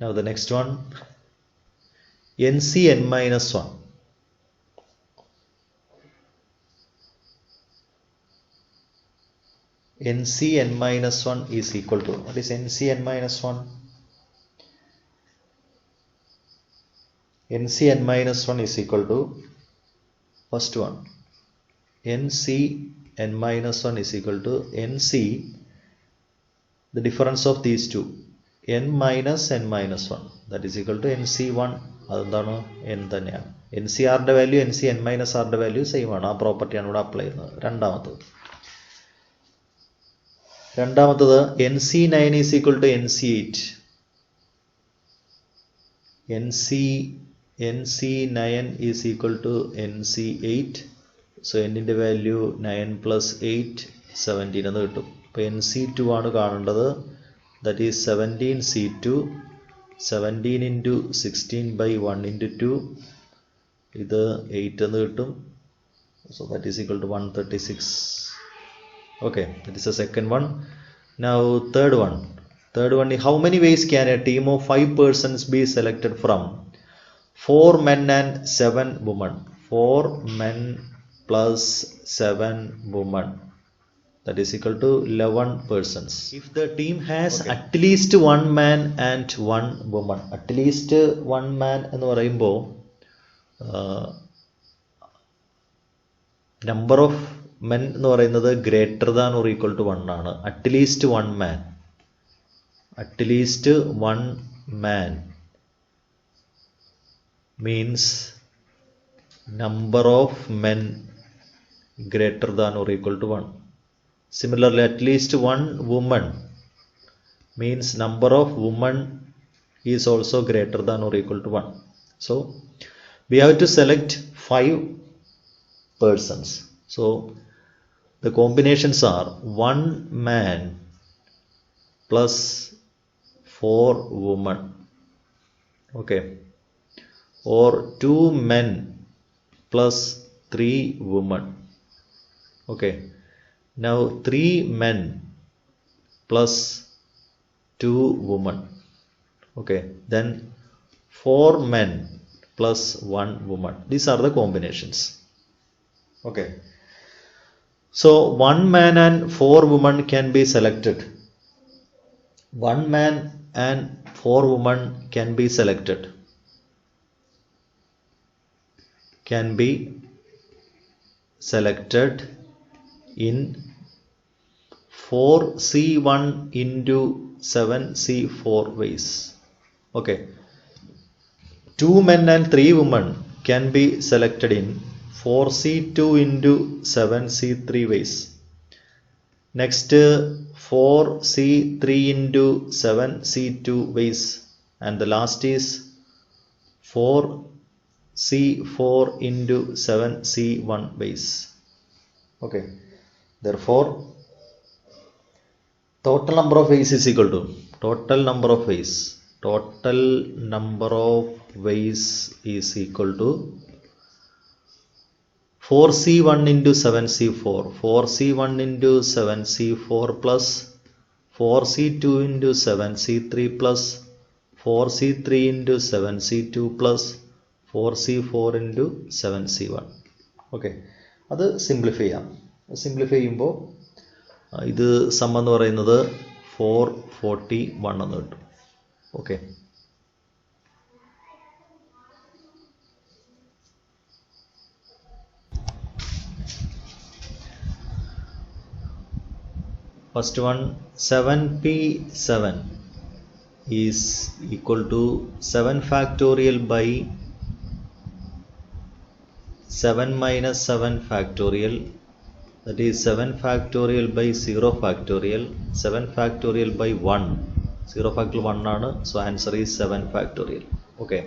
Now the next one, NCN minus 1. NCN minus 1 is equal to, what is NCN minus 1? NCN minus 1 is equal to, first one, NCN minus 1 is equal to NC, the difference of these two, N minus N minus 1, that is equal to NC1, അതെന്താണ് N തന്നെയാണ്. NCRയുടെ value NCN minus Rയുടെ value same ആണ്. ആ പ്രോപ്പർട്ടിയാണ് ഇവിടെ apply ചെയ്യുന്നത്. രണ്ടാമത്തത് NC9 is equal to NC8. NC9 is equal to NC8. So Nന്റെ വാല്യൂ 9 plus 8 17 എന്ന് കിട്ടും. അപ്പോൾ NC2 ആണ് കാണേണ്ടത്. That is 17C2, 17 into 16 by 1 into 2, ഇത് 8 എന്ന് കിട്ടും. So that is equal to 136. Okay, that is the second one. Now third one, how many ways can a team of 5 persons be selected from? 4 men and 7 women. 4 men plus 7 women. That is equal to 11 persons. If the team has at least 1 man and 1 woman. At least 1 man എന്ന് പറയുമ്പോൾ number of men എന്ന് പറയുന്നത് greater than or equal to 1 ആണ്. At least 1 man. At least 1 man means number of men greater than or equal to 1. Similarly, at least 1 woman means number of women is also greater than or equal to 1. So we have to select 5 persons. So the combinations are 1 man plus 4 women, okay, or 2 men plus 3 women, okay. Now 3 men plus 2 women, okay, then 4 men plus 1 woman. These are the combinations, okay. So 1 man and 4 women can be selected. 1 man and 4 women can be selected. Can be selected in 4C1 into 7C4 ways. Okay. 2 men and 3 women can be selected in 4C2 into 7C3 ways. Next 4C3 into 7C2 ways. And the last is 4C4 into 7C1 ways. Okay. Therefore, total number of ways is equal to total number of ways is equal to 4C1 into 7C4, 4C1 into 7C4 plus 4C2 into 7C3 plus 4C3 into 7C2 plus 4C4 into 7C1. Okay. അത് simplify ചെയ്യാം. Simplify ചെയ്യുമ്പോൾ ഇത് some എന്ന് പറയുന്നത് 441 എന്ന് കിട്ടും. Okay. First one, 7p7 is equal to 7 factorial by 7 minus 7 factorial, that is 7 factorial by 0 factorial, 7 factorial by 1, 0 factorial 1 ആണ്, so answer is 7 factorial. Okay.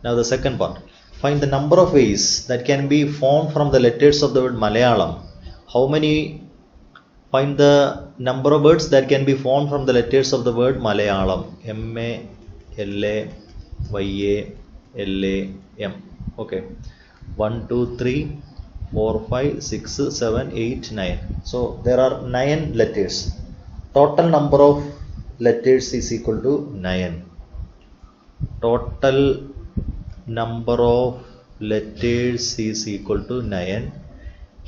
Now the second part, find the number of ways that can be formed from the letters of the word Malayalam. How many? Find the number of words that can be formed from the letters of the word Malayalam. M-A-L-A-Y-A-L-A-M. Okay. 1, 2, 3, 4, 5, 6, 7, 8, 9. So there are 9 letters. Total number of letters is equal to 9. total number of letters is equal to 9.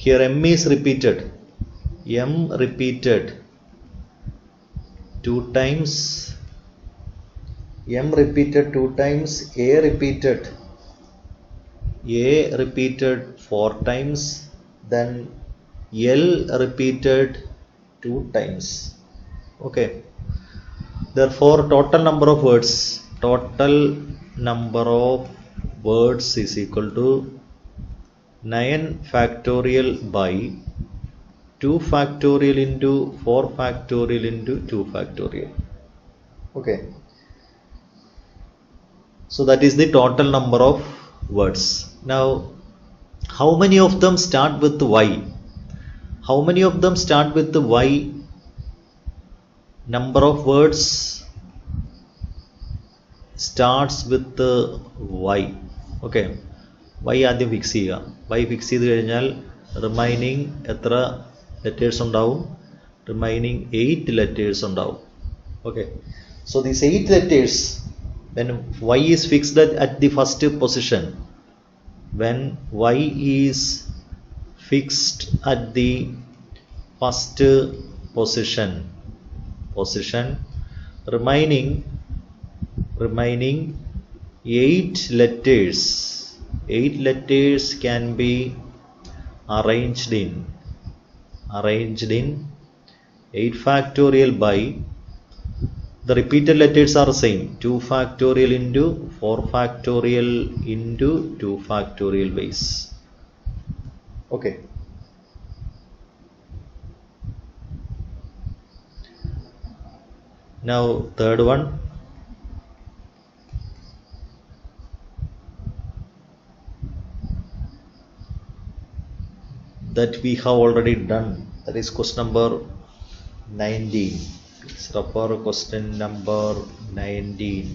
Here m is repeated. M repeated 2 times. M repeated 2 times. A repeated 4 times. Then L repeated 2 times. Okay. Therefore, total number of words is equal to 9 factorial by 2 factorial into 4 factorial into 2 factorial. Okay. So that is the total number of words. Now, how many of them start with Y? How many of them start with the Y? Number of words starts with the Y. Okay. Y ആദ്യം fix ചെയ്യുക. Y fix ചെയ്ത് കഴിഞ്ഞാൽ remaining എത്ര letters ഉണ്ടാവും? Remaining 8 letters ഉണ്ടാവും. Okay. So these 8 letters, when Y is fixed at the first position, when Y is fixed at the first position, remaining 8 letters can be arranged in 8 factorial by the repeated letters are same, 2 factorial into 4 factorial into 2 factorial base. Okay. Now third one, that we have already done, that is question number 19. It's refer question number 19.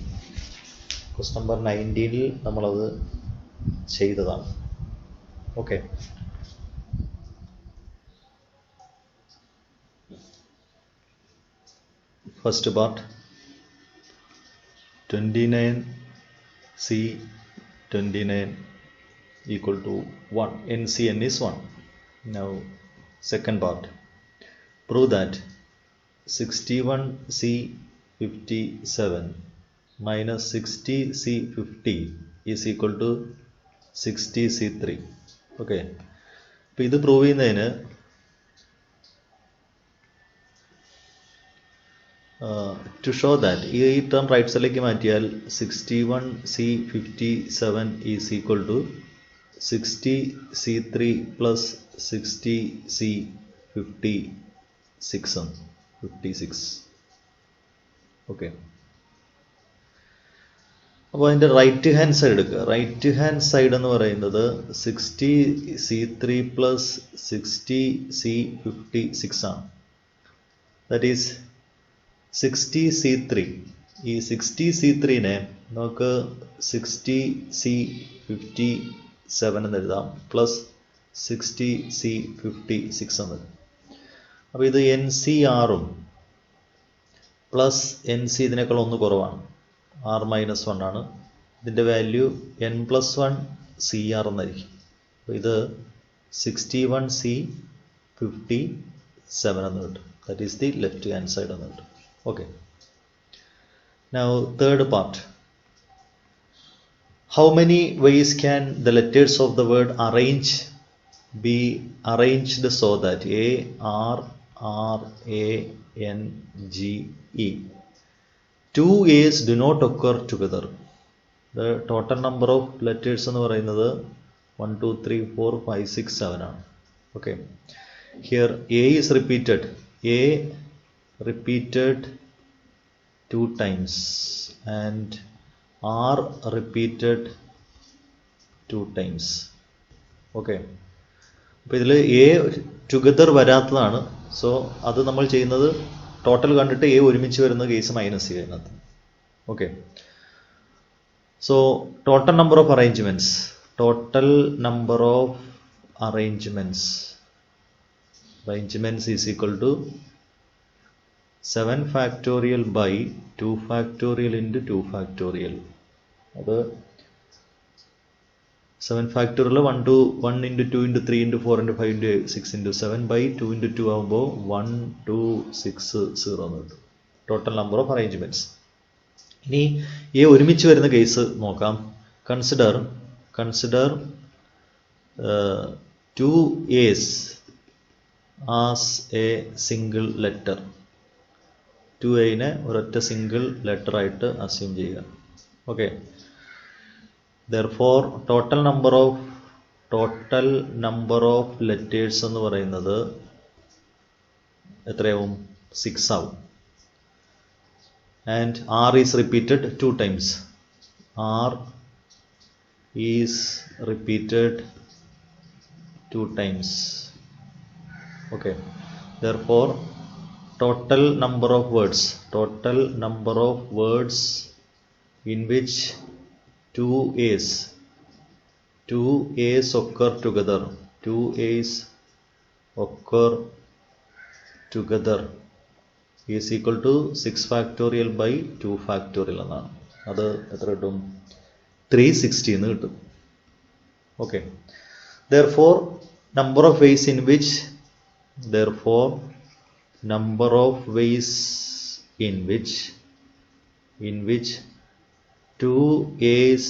Question number 19 ൽ നമ്മളത് ചെയ്തതാണ്. Okay. First part 29C 29 equal to 1. NCN is 1. Now second part, prove that 61C 57 minus 60C 50 is equal to 60C3. Okay. അപ്പോൾ ഇത് prove ചെയ്യുന്നതിന് to show that ഈ term right സൈഡിലേക്ക് മാറ്റിയാൽ 61C 57 is equal to 60C3 plus 60C 56. Okay. അപ്പോൾ അതിൻ്റെ right hand side എടുക്കുക. Right hand side എന്ന് പറയുന്നത് 60C3 plus 60C56 ആണ്. That is 60C3. ഈ 60C3നെ നമുക്ക് 60C57 എന്ന് എഴുതാം, പ്ലസ് 60C56 എന്ന്. അപ്പോൾ ഇത് NCRും പ്ലസ് NC ഇതിനേക്കാൾ ഒന്ന് കുറവാണ്, R-1 ആണ്. ഇതിൻ്റെ വാല്യൂ N+1 CR എന്നായിരിക്കും. അപ്പോൾ ഇത് 61C57 എന്ന് കിട്ടും. That is the left hand side എന്ന് കിട്ടും. Okay. Now third part. How many ways can the letters of the word be arranged so that A, R, R, A, N, G, E? 2 A's do not occur together. The total number of letters എന്ന് പറയുന്നത് 1, 2, 3, 4, 5, 6, 7 ആണ്. Okay. Here A is repeated. A repeated 2 times and R repeated 2 times. Okay. അപ്പോൾ ഇതിൽ A together വരാത്തതാണ്. So അത് നമ്മൾ ചെയ്യുന്നത് total കണ്ടിട്ട് A ഒരുമിച്ച് വരുന്ന കേസ് മൈനസ് ചെയ്യുന്നത്. Okay. So total number of arrangements is equal to 7 factorial by 2 factorial into 2 factorial. അത് 7 factorial 1 to 1 into 2 into 3 into 4 into 5 into 6 into 7 by 2 into 2 ആകുമ്പോൾ 1 2 6 0 എന്ന് കിട്ടും. Total number of arrangements. ഇനി ഈ ഒരുമിച്ച് വരുന്ന കേസ് നോക്കാം. Consider 2 A's as a single letter. 2A ഒരൊറ്റ സിംഗിൾ ലെറ്റർ ആയിട്ട് അസ്യൂം ചെയ്യുക. Okay. Therefore total number of letters എന്ന് പറയുന്നത് എത്രയാവും? 6 ആവും. And R is repeated 2 times. R is repeated 2 times. Okay. Therefore total number of words in which 2 A's occur together. 2 A's occur together is equal to 6 factorial by 2 factorial എന്നാണ്. അത് എത്ര കിട്ടും? 360 എന്ന് കിട്ടും. Okay. Therefore number of ways in which 2 A's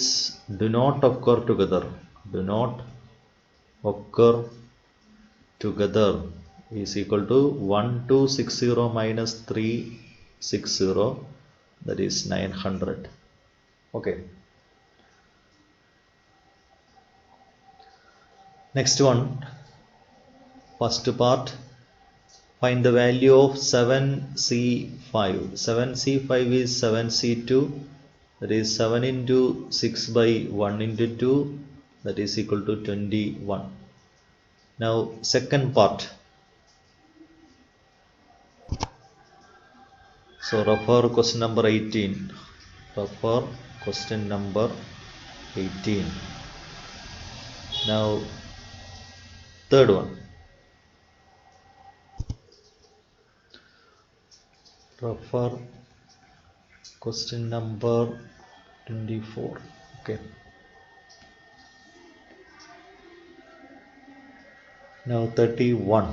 do not occur together is equal to 1260 minus 360, that is 900. Okay. Next one, first part, find the value of 7C5. 7C5 is 7C2, that is 7 into 6 by 1 into 2, that is equal to 21. Now second part. So refer question number 18. Now third one. Refer question number 24. Okay. Now 31.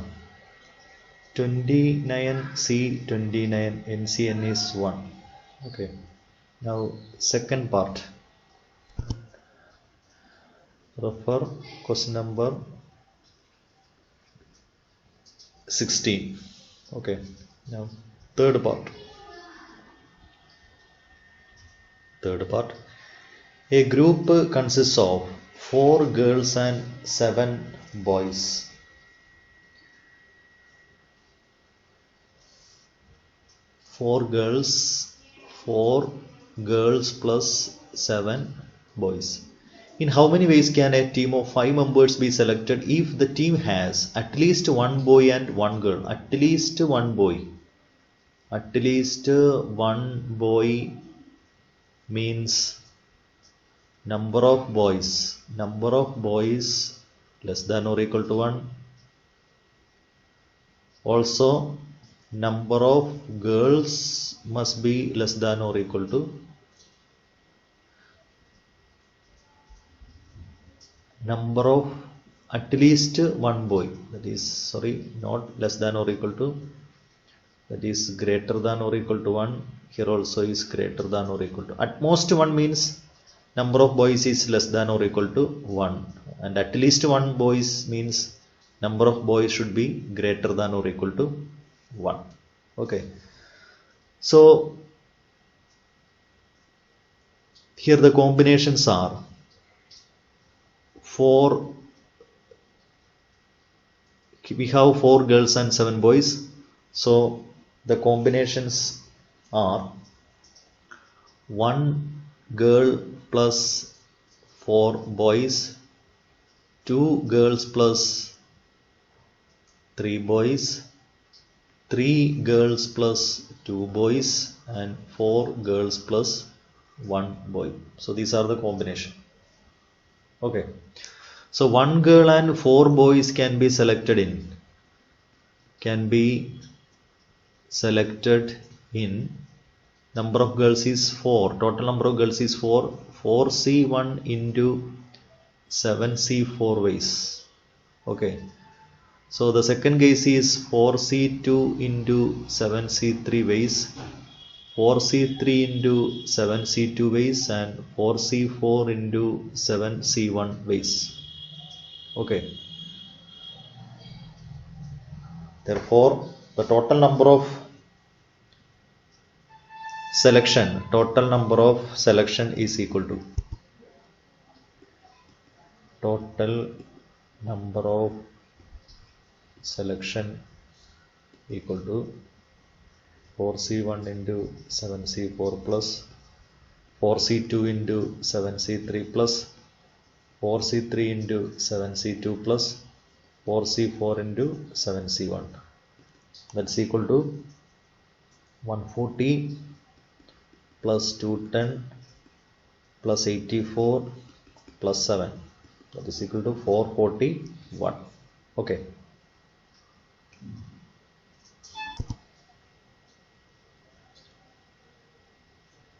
29C29 NCN is 1. Okay. Now second part. Refer question number 16. Okay. Now third part. A group consists of 4 girls and 7 boys. 4 girls plus 7 boys. In how many ways can a team of 5 members be selected if the team has at least 1 boy and 1 girl? At least one boy means number of boys less than or equal to 1. Also number of girls must be less than or equal to number of at least one boy, that is not less than or equal to, that is greater than or equal to 1. Here also is greater than or equal to. At most 1 means number of boys is less than or equal to 1, and at least 1 boys means number of boys should be greater than or equal to 1. Okay. So here the combinations are 4. We have 4 girls and 7 boys. So the combinations are 1 girl plus 4 boys, 2 girls plus 3 boys, 3 girls plus 2 boys, and 4 girls plus 1 boy. So these are the combination. Okay. So 1 girl and 4 boys can be selected in number of girls is 4. Total number of girls is 4. 4C1 into 7C4 ways. Okay, so the second case is 4C2 into 7C3 ways, 4C3 into 7C2 ways, and 4C4 into 7C1 ways. Okay, therefore the total number of selection is equal to total number of selection equal to 4C1 into 7C4 plus 4C2 into 7C3 plus 4C3 into 7C2 plus 4C4 into 7C1. That's equal to 140 plus 210 plus 84 plus 7. That is equal to 441. Okay.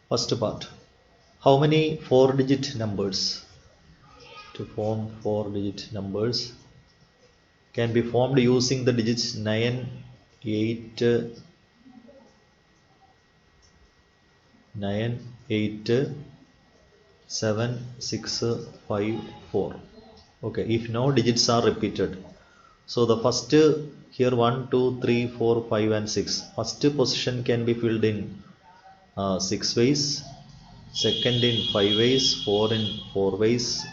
First part. How many 4-digit numbers? To form 4-digit numbers can be formed using the digits 9, 8, 7, 6, 5, 4. Okay, if no digits are repeated. So the first here 1, 2, 3, 4, 5 and 6. First position can be filled in 6 ways, second in 5 ways, 4 in 4 ways,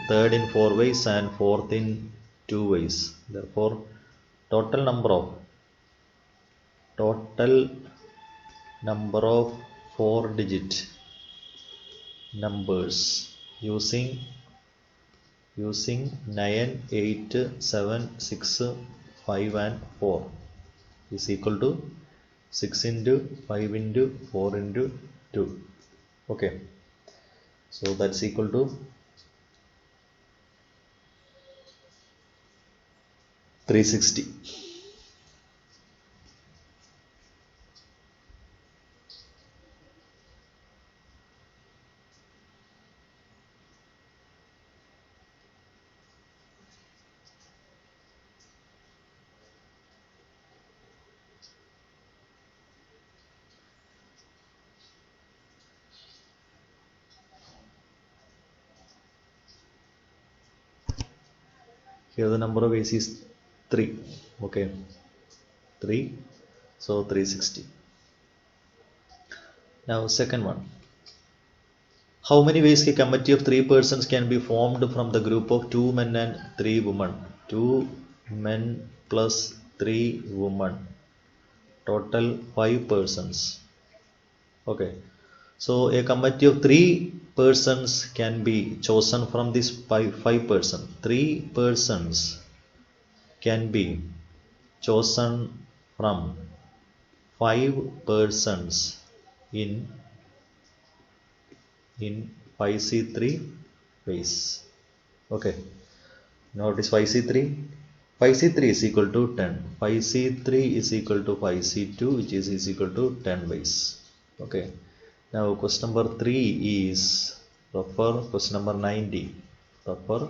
third in 4 ways, and fourth in 2 ways. Therefore total number of 4-digit numbers using 9, 8, 7, 6, 5 and 4 is equal to 6 into 5 into 4 into 2. Okay, so that's equal to 360. Here the number of ways is 3. Okay, 3, so 360. Now second one. How many ways a committee of 3 persons can be formed from the group of 2 men and 3 women? 2 men plus 3 women. Total 5 persons. Okay, so a committee of 3 persons can be chosen from this 5 persons. 3 persons can be chosen from 5 persons in 5C3 ways. Okay, notice 5C3. 5C3 is equal to 10. 5C3 is equal to 5C2, which is equal to 10 ways. Okay, now question number 3 is refer question number 90. Refer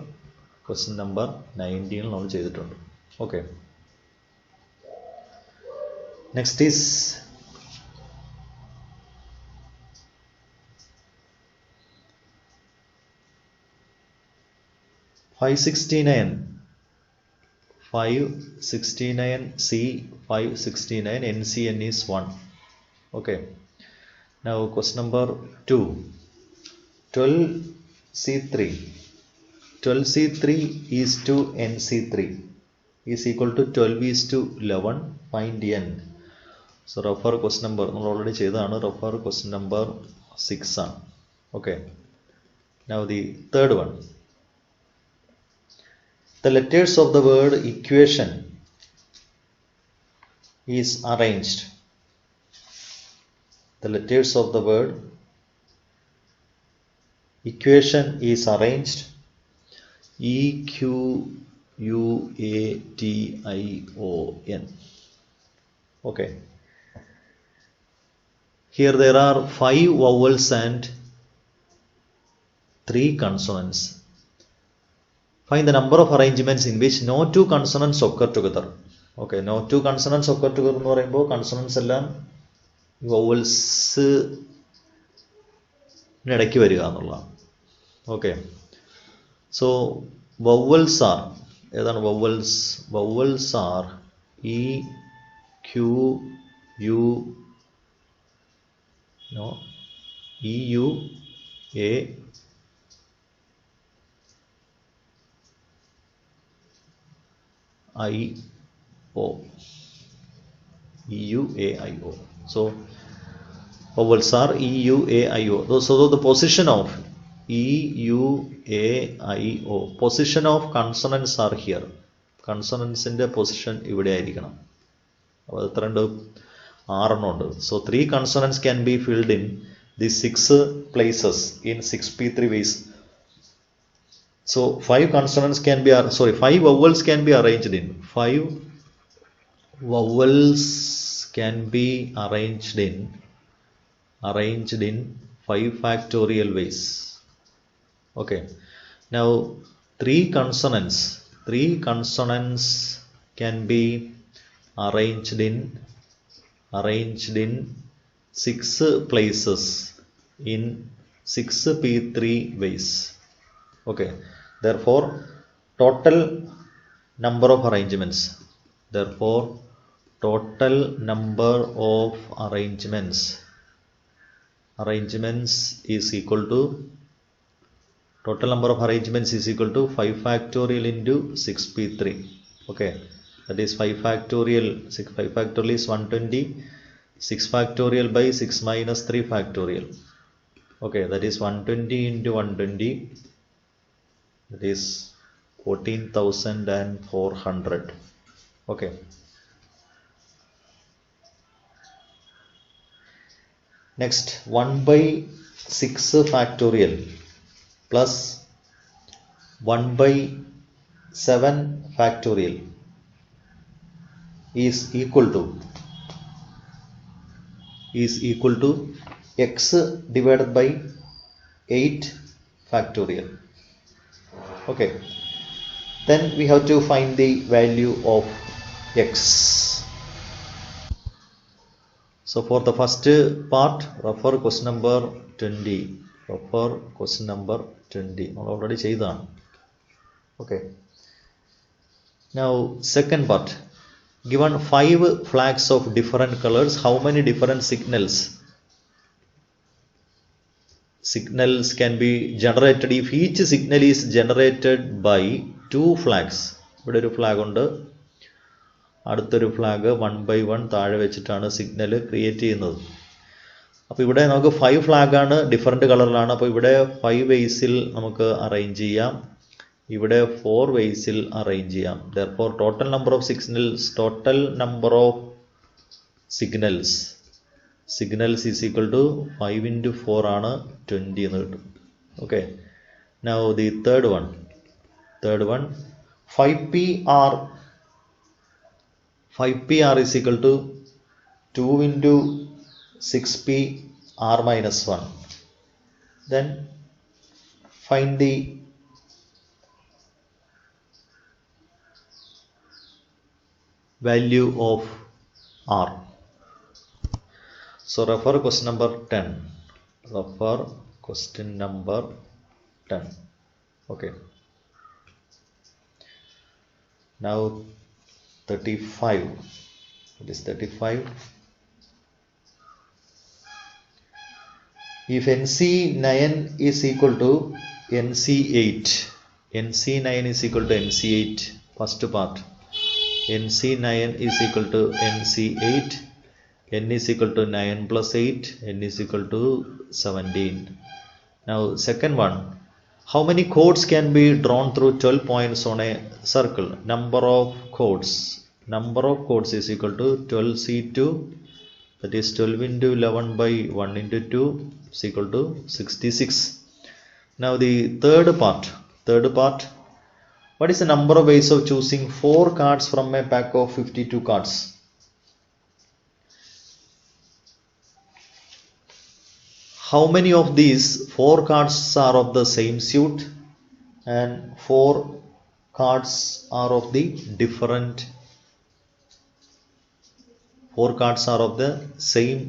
question number 19. Okay, next is 569. 569C, 569, NCN is 1. Okay, now question number 2. 12C3. 12C3 is to NC3 is equal to 12 is to 11. Find N. So refer question number, we already cheyidana, refer question number 6 ആണ്. Okay, now the third one. The letters of the word equation is arranged. The letters of the word equation is arranged EQUATION. Okay, here there are 5 vowels and 3 consonants. Find the number of arrangements in which no 2 consonants occur together. Okay, no 2 consonants occur together എന്ന് പറയുമ്പോൾ consonants എല്ലാം vowels ഇടയ്ക്ക് വരിക എന്നുള്ളതാണ്. Okay, so vowels are, ഏതാണ് vowels? Vowels are E, Q, U, no, E, U, A, I, O. E, U, A, I, O. So vowels are E, U, A, I, O. So the position of E, U, A, I, O. Position of consonants are here. Consonants in the position ഇവിടെ ആയിരിക്കണം. അപ്പോൾ എത്ര ഉണ്ട്? 6 ഉണ്ട്. So 3 consonants can be filled in these 6 places in 6p3 ways. So 5 consonants can be, 5 vowels can be arranged in 5 vowels can be arranged in 5 factorial ways. Okay, now 3 consonants can be arranged in 6 places in 6p3 ways. Okay, therefore total number of arrangements is equal to, total number of arrangements is equal to 5 factorial into 6p3. Okay, that is 5 factorial, 5 factorial is 120, 6 factorial by 6 minus 3 factorial. Okay, that is 120 into 120, that is 14,400. Okay, next 1 by 6 factorial plus 1 by 7 factorial is equal to x divided by 8 factorial. Okay, then we have to find the value of x. So for the first part, refer question number 20. നമ്മൾ already ചെയ്തതാണ്. Okay, now second part, given 5 flags of different colors, how many different signals can be generated if each signal is generated by 2 flags? ഇവിടെ ഒരു flag ഉണ്ട്, അടുത്തൊരു flag 1 by 1 താഴെ വെച്ചിട്ടാണ് signal create ചെയ്യുന്നത്. അപ്പോൾ ഇവിടെ നമുക്ക് 5 ഫ്ലാഗാണ്, ഡിഫറെൻറ്റ് കളറിലാണ്. അപ്പോൾ ഇവിടെ 5 വേസിൽ നമുക്ക് അറേഞ്ച് ചെയ്യാം, ഇവിടെ 4 വേസിൽ അറേഞ്ച് ചെയ്യാം. therefore total number of signals is equal to 5 into 4 ആണ് 20 എന്ന് കിട്ടും. Okay, now the third one 5pr is equal to 2 into 6pr minus 1. Then find the value of r. So refer question number 10. Okay, now 35. It is 35. If NC9 is equal to NC8, NC9 is equal to NC8, first part, NC9 is equal to NC8, n is equal to 9 plus 8, n is equal to 17. Now second one, how many chords can be drawn through 12 points on a circle? Number of chords is equal to 12C2, that is 12 into 11 by 1 into 2 is equal to 66. Now the third part, what is the number of ways of choosing 4 cards from a pack of 52 cards? how many of these 4 cards are of the same suit and 4 cards are of the different 4 cards are of the same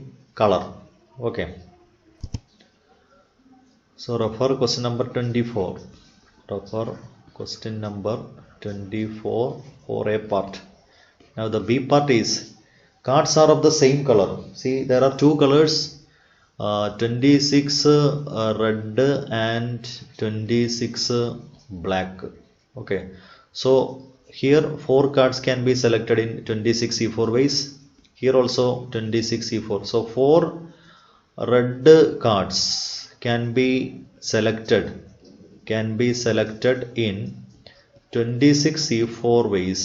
color? Okay, so refer question number 24. Refer question number 24 for A part. Now the B part is cards are of the same color. See, there are 2 colors, 26 red and 26 black. Okay, so here 4 cards can be selected in 26 E4 ways. Here also 26 E4. So 4 red cards can be selected in 26 E4 ways,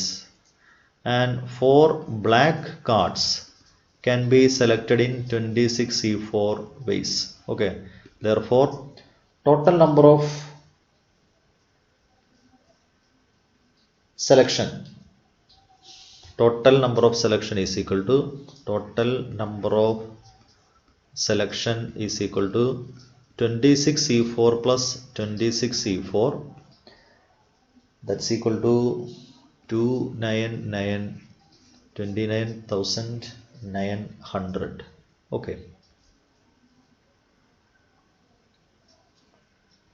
and 4 black cards can be selected in 26 E4 ways. Okay, therefore total number of selection is equal to 26E4 plus 26E4, that's equal to 29,900. Okay.